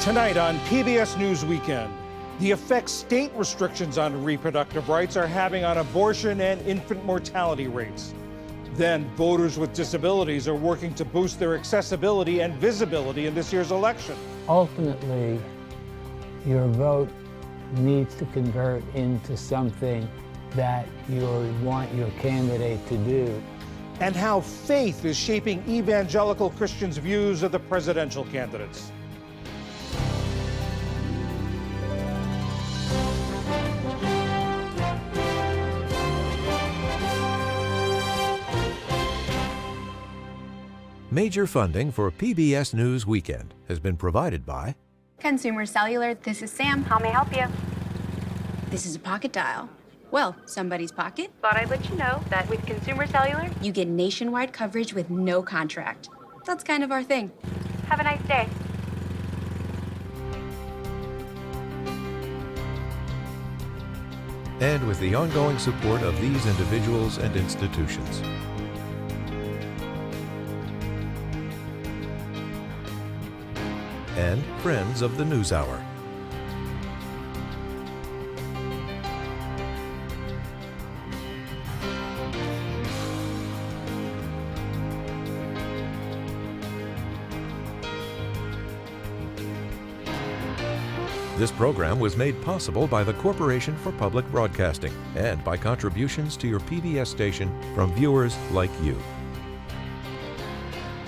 Tonight on PBS News Weekend, the effects state restrictions on reproductive rights are having on abortion and infant mortality rates. Then voters with disabilities are working to boost their accessibility and visibility in this year's election. Ultimately, your vote needs to convert into something that you want your candidate to do. And how faith is shaping evangelical Christians' views of the presidential candidates. Major funding for PBS News Weekend has been provided by Consumer Cellular. This is Sam. How may I help you? This is a pocket dial. Well, somebody's pocket. Thought I'd let you know that with Consumer Cellular, You get nationwide coverage with no contract. That's kind of our thing. have a nice day. and with the ongoing support of these individuals and institutions. And friends of the NewsHour. This program was made possible by the Corporation for Public Broadcasting and by contributions to your PBS station from viewers like you.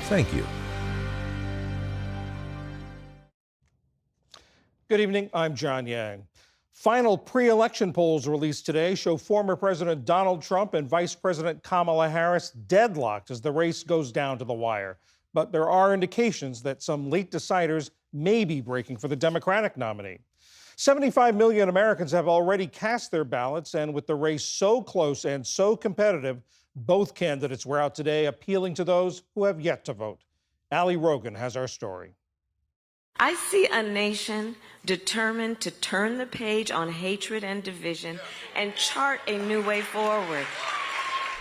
Thank you. Good evening, I'm John Yang. Final pre-election polls released today show former President Donald Trump and Vice President Kamala Harris deadlocked as the race goes down to the wire. But there are indications that some late deciders may be breaking for the Democratic nominee. 75 million Americans have already cast their ballots, and with the race so close and so competitive, both candidates were out today appealing to those who have yet to vote. Ali Rogan has our story. I see a nation determined to turn the page on hatred and division and chart a new way forward.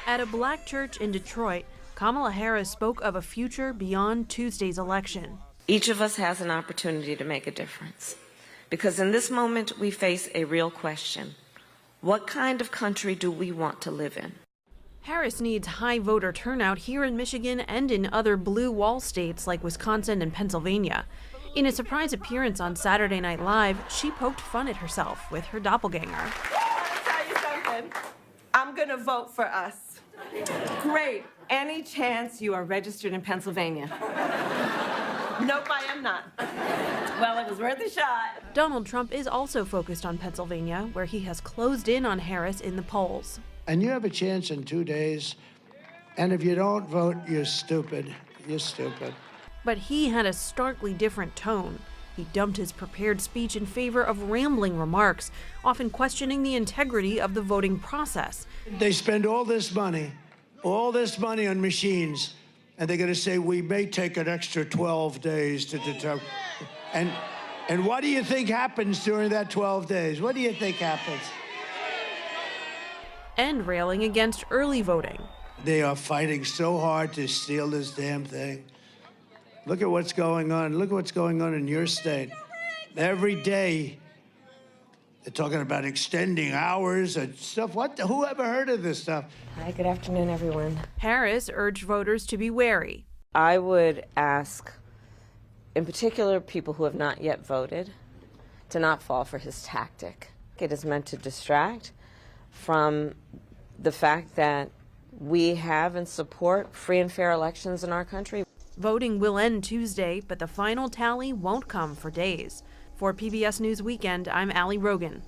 At a black church in Detroit, Kamala Harris spoke of a future beyond Tuesday's election. Each of us has an opportunity to make a difference. Because in this moment, we face a real question. What kind of country do we want to live in? Harris needs high voter turnout here in Michigan and in other blue wall states like Wisconsin and Pennsylvania. In a surprise appearance on Saturday Night Live, she poked fun at herself with her doppelganger. I'll tell you something. I'm gonna vote for us. Great. Any chance you are registered in Pennsylvania? Nope, I am not. Well, it was worth a shot. Donald Trump is also focused on Pennsylvania, where he has closed in on Harris in the polls. And you have a chance in 2 days, and if you don't vote, you're stupid. You're stupid. But he had a starkly different tone. He dumped his prepared speech in favor of rambling remarks, often questioning the integrity of the voting process. They spend all this money on machines, and they're going to say, we may take an extra 12 days to determine. And what do you think happens during that 12 days? What do you think happens? And railing against early voting. They are fighting so hard to steal this damn thing. Look at what's going on. Look at what's going on in your state. Every day, they're talking about extending hours and stuff. Who ever heard of this stuff? Hi, good afternoon, everyone. Harris urged voters to be wary. I would ask, in particular, people who have not yet voted, to not fall for his tactic. It is meant to distract from the fact that we have and support free and fair elections in our country. Voting will end Tuesday, but the final tally won't come for days. For PBS News Weekend, I'm Ali Rogan.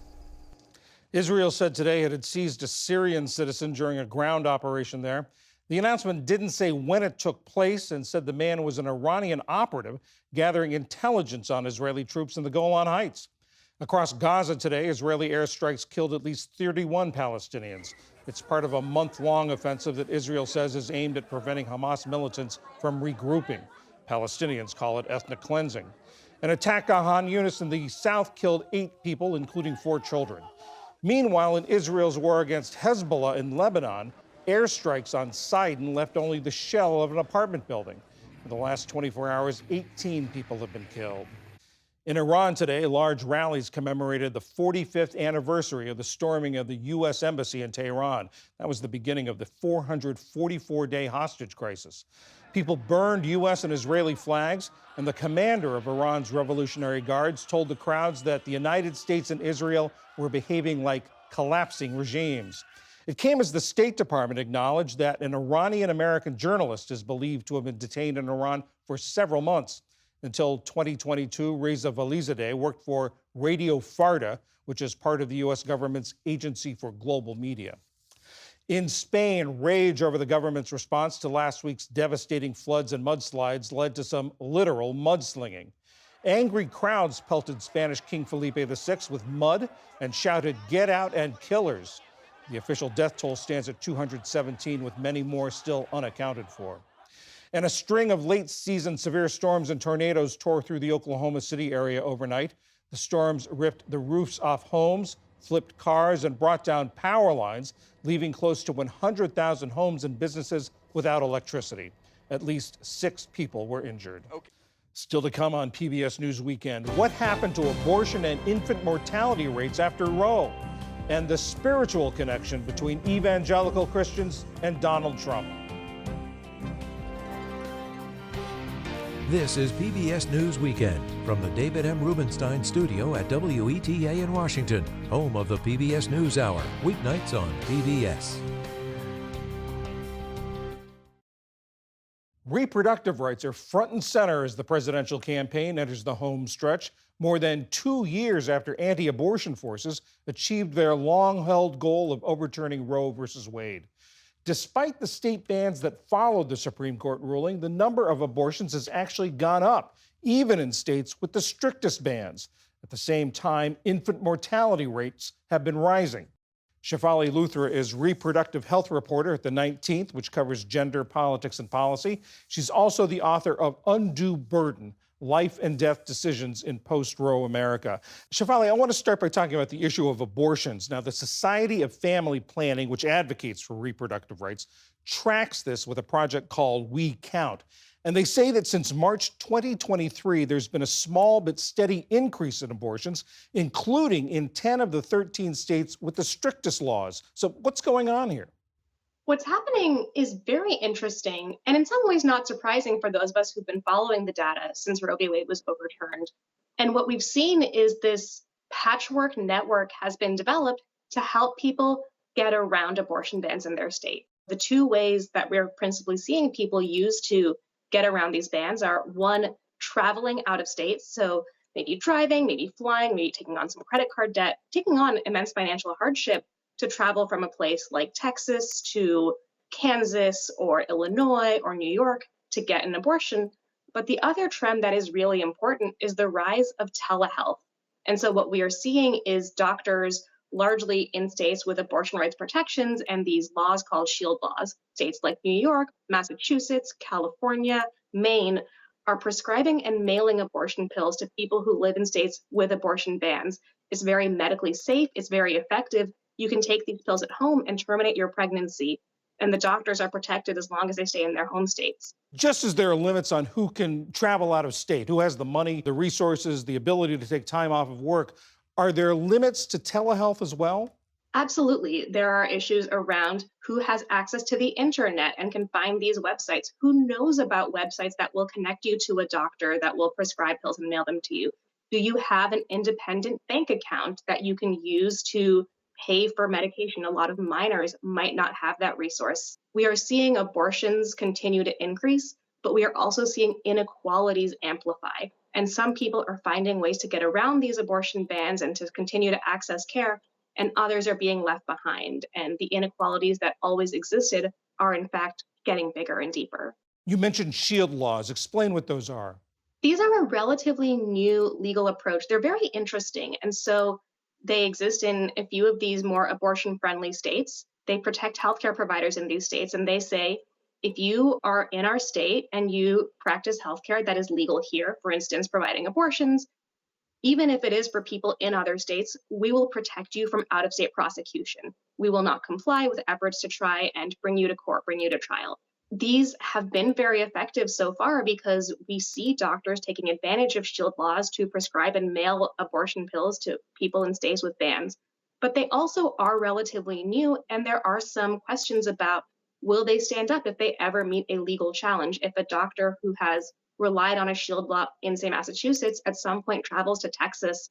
Israel said today it had seized a Syrian citizen during a ground operation there. The announcement didn't say when it took place and said the man was an Iranian operative gathering intelligence on Israeli troops in the Golan Heights. Across Gaza today, Israeli airstrikes killed at least 31 Palestinians. It's part of a month-long offensive that Israel says is aimed at preventing Hamas militants from regrouping. Palestinians call it ethnic cleansing. An attack on Khan Yunis in the south killed 8 people, including 4 children. Meanwhile, in Israel's war against Hezbollah in Lebanon, airstrikes on Sidon left only the shell of an apartment building. In the last 24 hours, 18 people have been killed. In Iran today, large rallies commemorated the 45th anniversary of the storming of the U.S. Embassy in Tehran. That was the beginning of the 444-day hostage crisis. People burned U.S. and Israeli flags, and the commander of Iran's Revolutionary Guards told the crowds that the United States and Israel were behaving like collapsing regimes. It came as the State Department acknowledged that an Iranian-American journalist is believed to have been detained in Iran for several months. Until 2022, Reza Valizadeh worked for Radio Farda, which is part of the U.S. government's Agency for Global Media. In Spain, rage over the government's response to last week's devastating floods and mudslides led to some literal mudslinging. Angry crowds pelted Spanish King Felipe VI with mud and shouted, "Get out and killers." The official death toll stands at 217, with many more still unaccounted for. And a string of late-season severe storms and tornadoes tore through the Oklahoma City area overnight. The storms ripped the roofs off homes, flipped cars, and brought down power lines, leaving close to 100,000 homes and businesses without electricity. At least 6 people were injured. Still to come on PBS News Weekend, what happened to abortion and infant mortality rates after Roe? And the spiritual connection between evangelical Christians and Donald Trump. This is PBS News Weekend from the David M. Rubenstein studio at WETA in Washington, home of the PBS NewsHour, weeknights on PBS. Reproductive rights are front and center as the presidential campaign enters the home stretch, more than 2 years after anti-abortion forces achieved their long-held goal of overturning Roe v. Wade. Despite the state bans that followed the Supreme Court ruling, the number of abortions has actually gone up, even in states with the strictest bans. At the same time, infant mortality rates have been rising. Shefali Luthra is reproductive health reporter at the 19th, which covers gender, politics, and policy. She's also the author of Undue Burden: Life and Death Decisions in Post-Roe America. Shefali, I want to start by talking about the issue of abortions. Now, the Society of Family Planning, which advocates for reproductive rights, tracks this with a project called We Count. And they say that since March 2023, there's been a small but steady increase in abortions, including in 10 of the 13 states with the strictest laws. So what's going on here? What's happening is very interesting and in some ways not surprising for those of us who've been following the data since Roe v. Wade was overturned. And what we've seen is this patchwork network has been developed to help people get around abortion bans in their state. The 2 ways that we're principally seeing people use to get around these bans are, 1, traveling out of state. So maybe driving, maybe flying, maybe taking on some credit card debt, taking on immense financial hardship to travel from a place like Texas to Kansas or Illinois or New York to get an abortion. But the other trend that is really important is the rise of telehealth. And so what we are seeing is doctors, largely in states with abortion rights protections and these laws called shield laws, states like New York, Massachusetts, California, Maine, are prescribing and mailing abortion pills to people who live in states with abortion bans. It's very medically safe, it's very effective. You can take these pills at home and terminate your pregnancy, and the doctors are protected as long as they stay in their home states. Just as there are limits on who can travel out of state, who has the money, the resources, the ability to take time off of work, are there limits to telehealth as well? Absolutely. There are issues around who has access to the internet and can find these websites, who knows about websites that will connect you to a doctor that will prescribe pills and mail them to you. Do you have an independent bank account that you can use to pay for medication? A lot of minors might not have that resource. We are seeing abortions continue to increase, but we are also seeing inequalities amplify. And some people are finding ways to get around these abortion bans and to continue to access care, and others are being left behind. And the inequalities that always existed are, in fact, getting bigger and deeper. You mentioned shield laws. Explain what those are. These are a relatively new legal approach. They're very interesting. And so they exist in a few of these more abortion-friendly states. They protect healthcare providers in these states, and they say, if you are in our state and you practice healthcare that is legal here, for instance, providing abortions, even if it is for people in other states, we will protect you from out-of-state prosecution. We will not comply with efforts to try and bring you to court, bring you to trial. these have been very effective so far because we see doctors taking advantage of shield laws to prescribe and mail abortion pills to people in states with bans. But they also are relatively new, and there are some questions about will they stand up if they ever meet a legal challenge? If a doctor who has relied on a shield law in, say, Massachusetts at some point travels to Texas,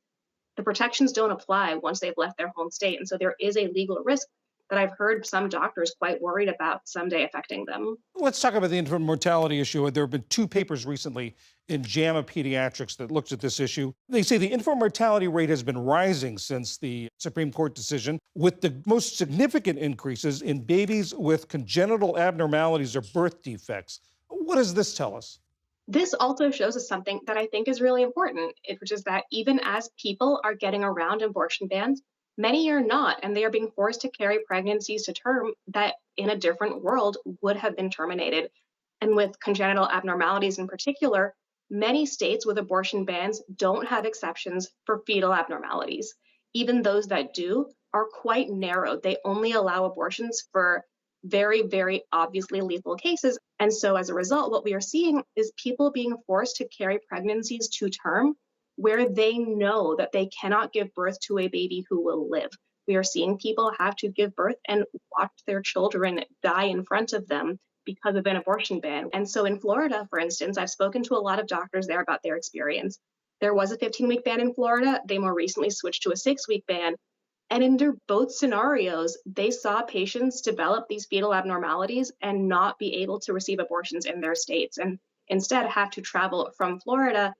the protections don't apply once they've left their home state. And so there is a legal risk that I've heard some doctors quite worried about someday affecting them. Let's talk about the infant mortality issue. There have been 2 papers recently in JAMA Pediatrics that looked at this issue. They say the infant mortality rate has been rising since the Supreme Court decision, with the most significant increases in babies with congenital abnormalities or birth defects. What does this tell us? This also shows us something that I think is really important, which is that even as people are getting around abortion bans, many are not, and they are being forced to carry pregnancies to term that in a different world would have been terminated. And with congenital abnormalities in particular, many states with abortion bans don't have exceptions for fetal abnormalities. Even those that do are quite narrow. They only allow abortions for very, very obviously lethal cases. And so as a result, what we are seeing is people being forced to carry pregnancies to term where they know that they cannot give birth to a baby who will live. We are seeing people have to give birth and watch their children die in front of them because of an abortion ban. And so in Florida, for instance, I've spoken to a lot of doctors there about their experience. There was a 15-week ban in Florida. They more recently switched to a 6-week ban. And in both scenarios, they saw patients develop these fetal abnormalities and not be able to receive abortions in their states, and instead have to travel from Florida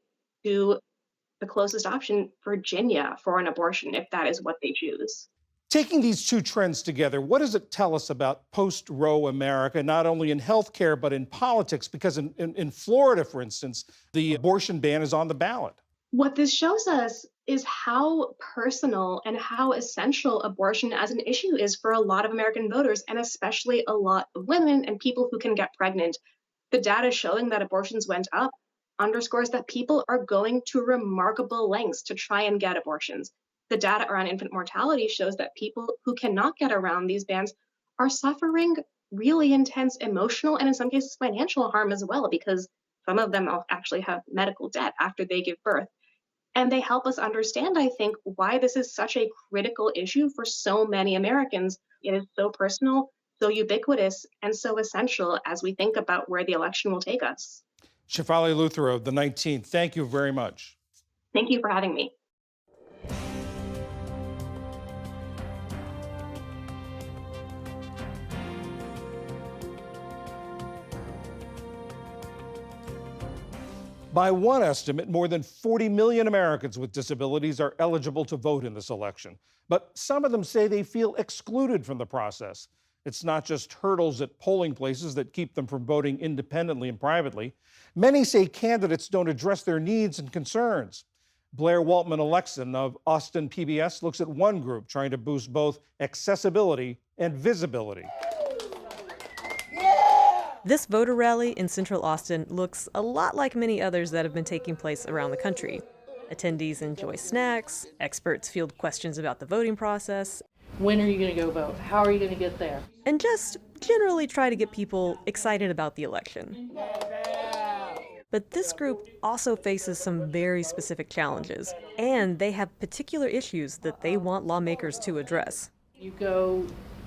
to the closest option, Virginia, for an abortion, if that is what they choose. Taking these 2 trends together, what does it tell us about post-Roe America, not only in healthcare, but in politics? Because in Florida, for instance, the abortion ban is on the ballot. What this shows us is how personal and how essential abortion as an issue is for a lot of American voters, and especially a lot of women and people who can get pregnant. The data showing that abortions went up underscores that people are going to remarkable lengths to try and get abortions. The data around infant mortality shows that people who cannot get around these bans are suffering really intense emotional and in some cases financial harm as well, because some of them actually have medical debt after they give birth. And they help us understand, I think, why this is such a critical issue for so many Americans. It is so personal, so ubiquitous, and so essential as we think about where the election will take us. Shefali Luthero, the 19th, thank you very much. Thank you for having me. By one estimate, more than 40 million Americans with disabilities are eligible to vote in this election. But some of them say they feel excluded from the process. It's not just hurdles at polling places that keep them from voting independently and privately. Many say candidates don't address their needs and concerns. Blair Waltman-Alexan of Austin PBS looks at one group trying to boost both accessibility and visibility. This voter rally in central Austin looks a lot like many others that have been taking place around the country. Attendees enjoy snacks, experts field questions about the voting process. When are you going to go vote? How are you going to get there? And just generally try to get people excited about the election. But this group also faces some very specific challenges, and they have particular issues that they want lawmakers to address. You go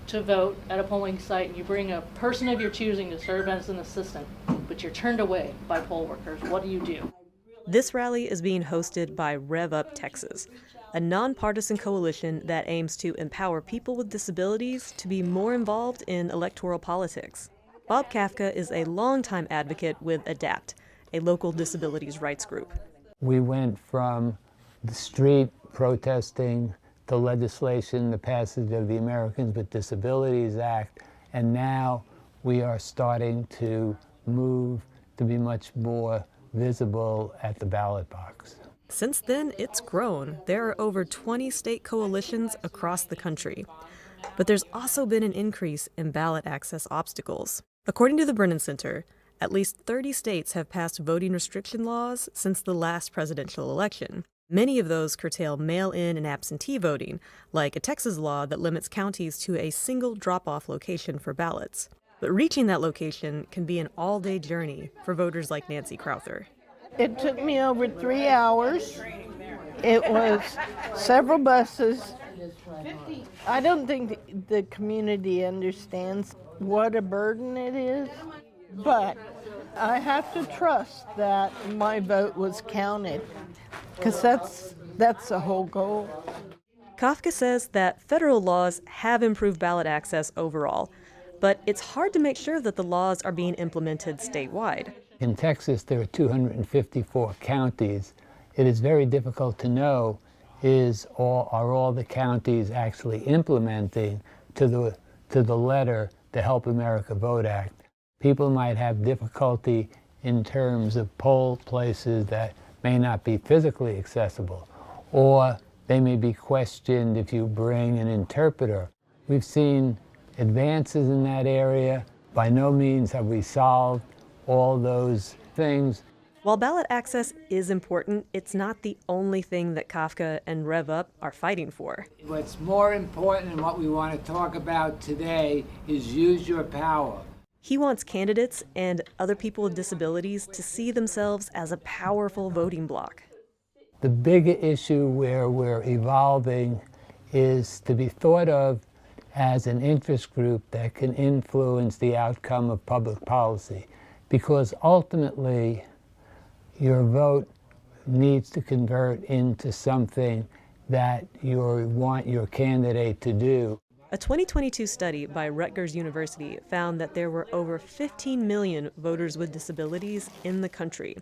to vote at a polling site and you bring a person of your choosing to serve as an assistant, but you're turned away by poll workers. What do you do? This rally is being hosted by Rev Up Texas, a nonpartisan coalition that aims to empower people with disabilities to be more involved in electoral politics. Bob Kafka is a longtime advocate with ADAPT, a local disabilities rights group. We went from the street protesting, the legislation, the passage of the Americans with Disabilities Act, and now we are starting to move to be much more visible at the ballot box. Since then, it's grown. There are over 20 state coalitions across the country. But there's also been an increase in ballot access obstacles. According to the Brennan Center, at least 30 states have passed voting restriction laws since the last presidential election. Many of those curtail mail-in and absentee voting, like a Texas law that limits counties to a single drop-off location for ballots. But reaching that location can be an all-day journey for voters like Nancy Crowther. It took me over 3 hours. It was several buses. I don't think the community understands what a burden it is, but I have to trust that my vote was counted, because that's the whole goal. Kafka says that federal laws have improved ballot access overall, but it's hard to make sure that the laws are being implemented statewide. In Texas, there are 254 counties. It is very difficult to know are all the counties actually implementing to the letter the Help America Vote Act. People might have difficulty in terms of poll places that may not be physically accessible, or they may be questioned if you bring an interpreter. We've seen advances in that area. By no means have we solved all those things. While ballot access is important, it's not the only thing that Kafka and Rev Up are fighting for. What's more important and what we want to talk about today is use your power. He wants candidates and other people with disabilities to see themselves as a powerful voting bloc. The big issue where we're evolving is to be thought of as an interest group that can influence the outcome of public policy, because ultimately your vote needs to convert into something that you want your candidate to do. A 2022 study by Rutgers University found that there were over 15 million voters with disabilities in the country.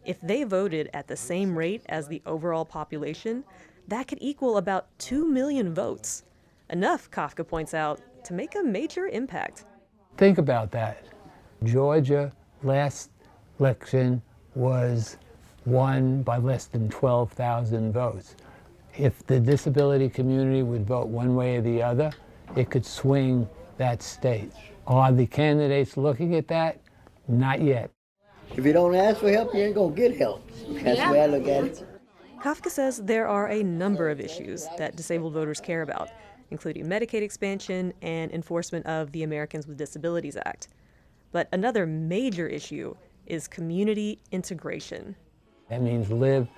If they voted at the same rate as the overall population, that could equal about 2 million votes. Enough, Kafka points out, to make a major impact. Think about that. Georgia, last election, was won by less than 12,000 votes. If the disability community would vote one way or the other, it could swing that state. Are the candidates looking at that? Not yet. If you don't ask for help, you ain't gonna get help. That's the way I look at it. Kafka says there are a number of issues that disabled voters care about, including Medicaid expansion and enforcement of the Americans with Disabilities Act. But another major issue is community integration. That means live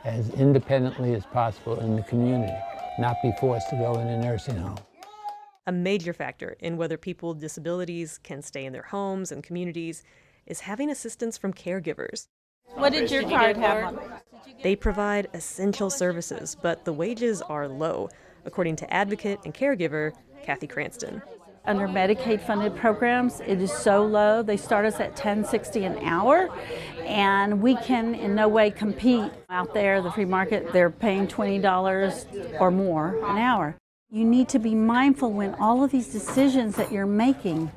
as independently as possible in the community, not be forced to go in a nursing home. A major factor in whether people with disabilities can stay in their homes and communities is having assistance from caregivers. What did your card have? They provide essential services, but the wages are low, according to advocate and caregiver Kathy Cranston. Under Medicaid-funded programs, it is so low. They start us at $10.60 an hour, and we can in no way compete. Out there, the free market, they're paying $20 or more an hour. You need to be mindful when all of these decisions that you're making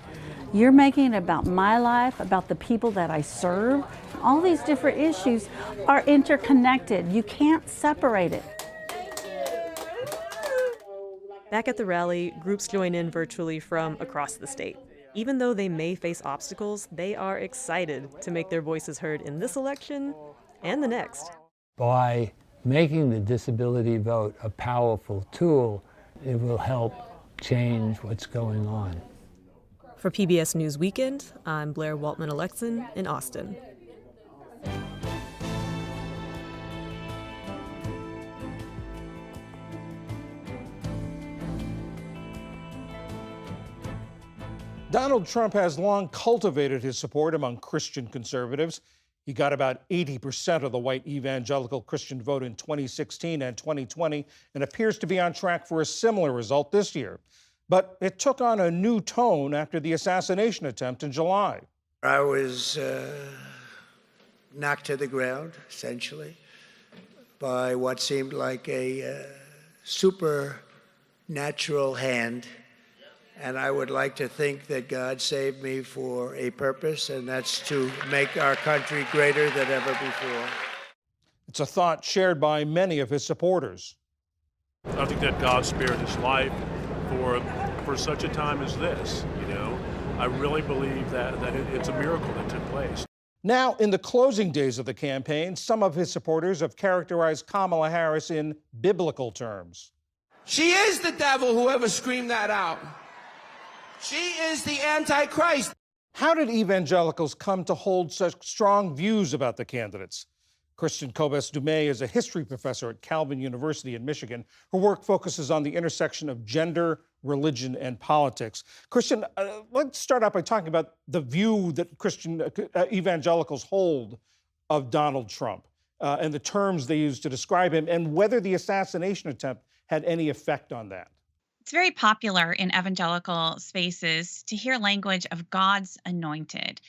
it about my life, about the people that I serve. All these different issues are interconnected. You can't separate it. Back at the rally, groups join in virtually from across the state. Even though they may face obstacles, they are excited to make their voices heard in this election and the next. By making the disability vote a powerful tool, it will help change what's going on. For PBS News Weekend, I'm Blair Waltman-Alexan in Austin. Donald Trump has long cultivated his support among Christian conservatives. He got about 80% of the white evangelical Christian vote in 2016 and 2020 and appears to be on track for a similar result this year. But it took on a new tone after the assassination attempt in July. I was knocked to the ground, essentially, by what seemed like a supernatural hand. And I would like to think that God saved me for a purpose, and that's to make our country greater than ever before. It's a thought shared by many of his supporters. I think that God spared his life for such a time as this, you know. I really believe that it's a miracle that took place. Now, in the closing days of the campaign, some of his supporters have characterized Kamala Harris in biblical terms. She is the devil, whoever screamed that out. She is the Antichrist. How did evangelicals come to hold such strong views about the candidates? Christian Cobes Dumais is a history professor at Calvin University in Michigan. Her work focuses on the intersection of gender, religion, and politics. Christian, let's start out by talking about the view that Christian evangelicals hold of Donald Trump and the terms they use to describe him, and whether the assassination attempt had any effect on that. It's very popular in evangelical spaces to hear language of God's anointed,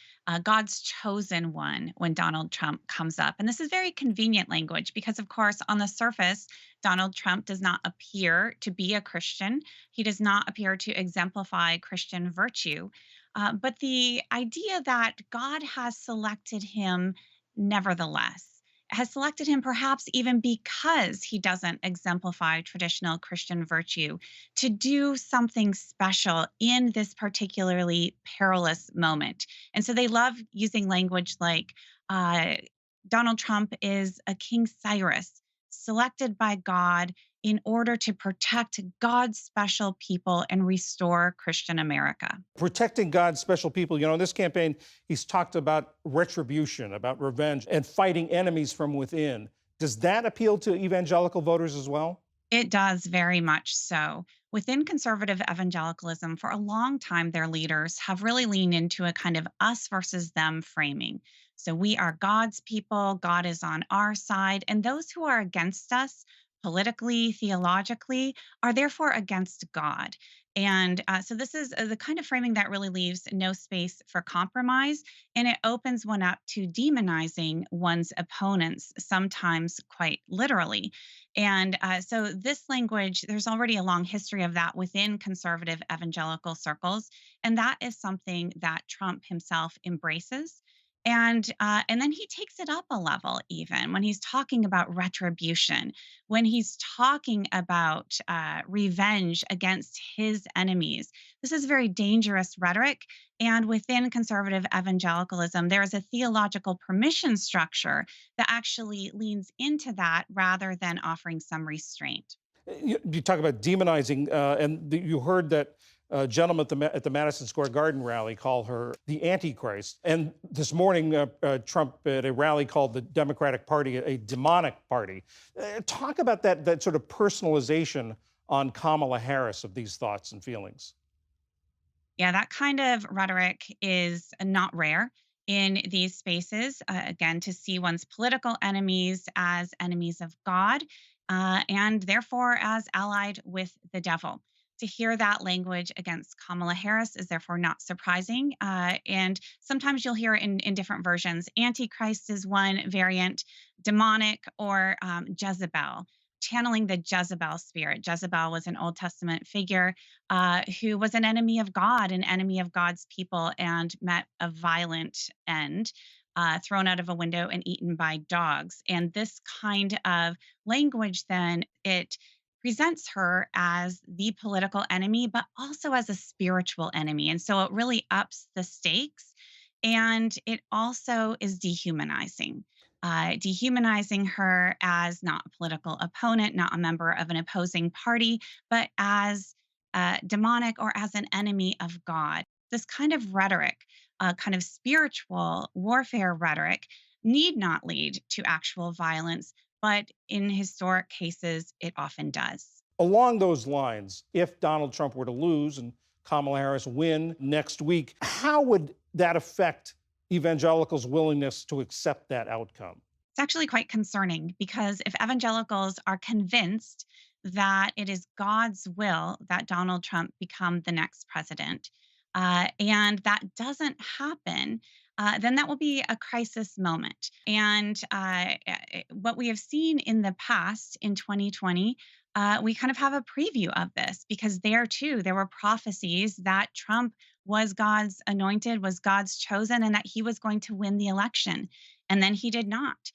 God's chosen one when Donald Trump comes up. And this is very convenient language because, of course, on the surface, Donald Trump does not appear to be a Christian. He does not appear to exemplify Christian virtue. But the idea that God has selected him nevertheless, has selected him perhaps even because he doesn't exemplify traditional Christian virtue to do something special in this particularly perilous moment. And so they love using language like Donald Trump is a King Cyrus selected by God in order to protect God's special people and restore Christian America. Protecting God's special people. You know, in this campaign, he's talked about retribution, about revenge, and fighting enemies from within. Does that appeal to evangelical voters as well? It does very much so. Within conservative evangelicalism, for a long time, their leaders have really leaned into a kind of us versus them framing. So we are God's people, God is on our side, and those who are against us politically, theologically, are therefore against God. And so this is the kind of framing that really leaves no space for compromise, and it opens one up to demonizing one's opponents, sometimes quite literally. And so this language, there's already a long history of that within conservative evangelical circles, and that is something that Trump himself embraces. And then he takes it up a level even when he's talking about retribution, when he's talking about revenge against his enemies. This is very dangerous rhetoric. And within conservative evangelicalism, there is a theological permission structure that actually leans into that rather than offering some restraint. You talk about demonizing, you heard that gentleman at the Madison Square Garden rally call her the Antichrist. And this morning, Trump at a rally called the Democratic Party a demonic party. Talk about that sort of personalization on Kamala Harris of these thoughts and feelings. Yeah, that kind of rhetoric is not rare in these spaces. Again, to see one's political enemies as enemies of God, and therefore as allied with the devil. To hear that language against Kamala Harris is therefore not surprising. And sometimes you'll hear in different versions. Antichrist is one variant, demonic, or Jezebel, channeling the Jezebel spirit. Jezebel was an Old Testament figure who was an enemy of God, an enemy of God's people, and met a violent end. Thrown out of a window and eaten by dogs. And this kind of language, then, it presents her as the political enemy, but also as a spiritual enemy. And so it really ups the stakes. And it also is dehumanizing. Dehumanizing her as not a political opponent, not a member of an opposing party, but as demonic or as an enemy of God. This kind of rhetoric, kind of spiritual warfare rhetoric, need not lead to actual violence, but in historic cases, it often does. Along those lines, if Donald Trump were to lose and Kamala Harris win next week, how would that affect evangelicals' willingness to accept that outcome? It's actually quite concerning because if evangelicals are convinced that it is God's will that Donald Trump become the next president, and that doesn't happen, then that will be a crisis moment. And what we have seen in the past, in 2020, we kind of have a preview of this because there too, there were prophecies that Trump was God's anointed, was God's chosen, and that he was going to win the election. And then he did not.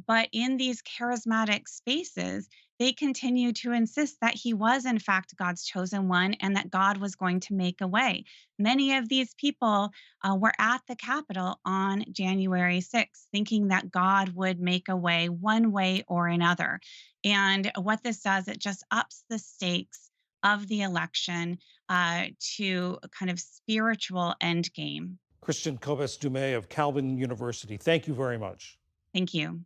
But in these charismatic spaces, they continue to insist that he was, in fact, God's chosen one and that God was going to make a way. Many of these people were at the Capitol on January 6th, thinking that God would make a way one way or another. And what this does, it just ups the stakes of the election to a kind of spiritual end game. Christian Cobes-Dumais of Calvin University, thank you very much. Thank you.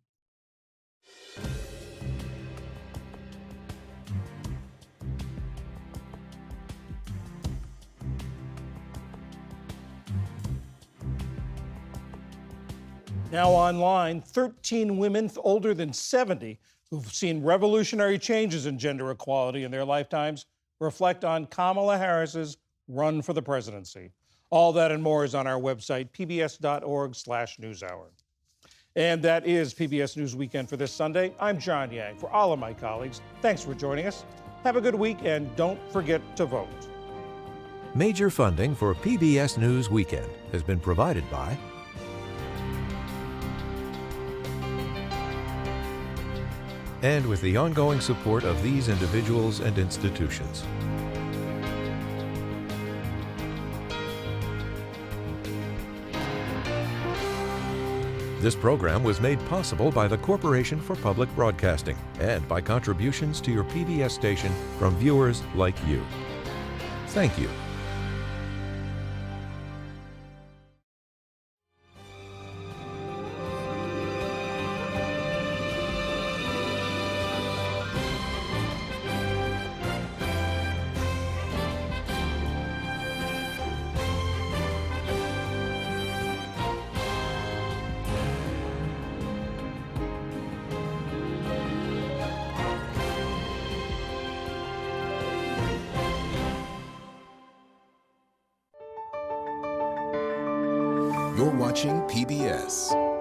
Now online, 13 women older than 70 who've seen revolutionary changes in gender equality in their lifetimes reflect on Kamala Harris's run for the presidency. All that and more is on our website, pbs.org/newshour. And that is PBS News Weekend for this Sunday. I'm John Yang. For all of my colleagues, thanks for joining us. Have a good week, and don't forget to vote. Major funding for PBS News Weekend has been provided by and with the ongoing support of these individuals and institutions. This program was made possible by the Corporation for Public Broadcasting and by contributions to your PBS station from viewers like you. Thank you. You're watching PBS.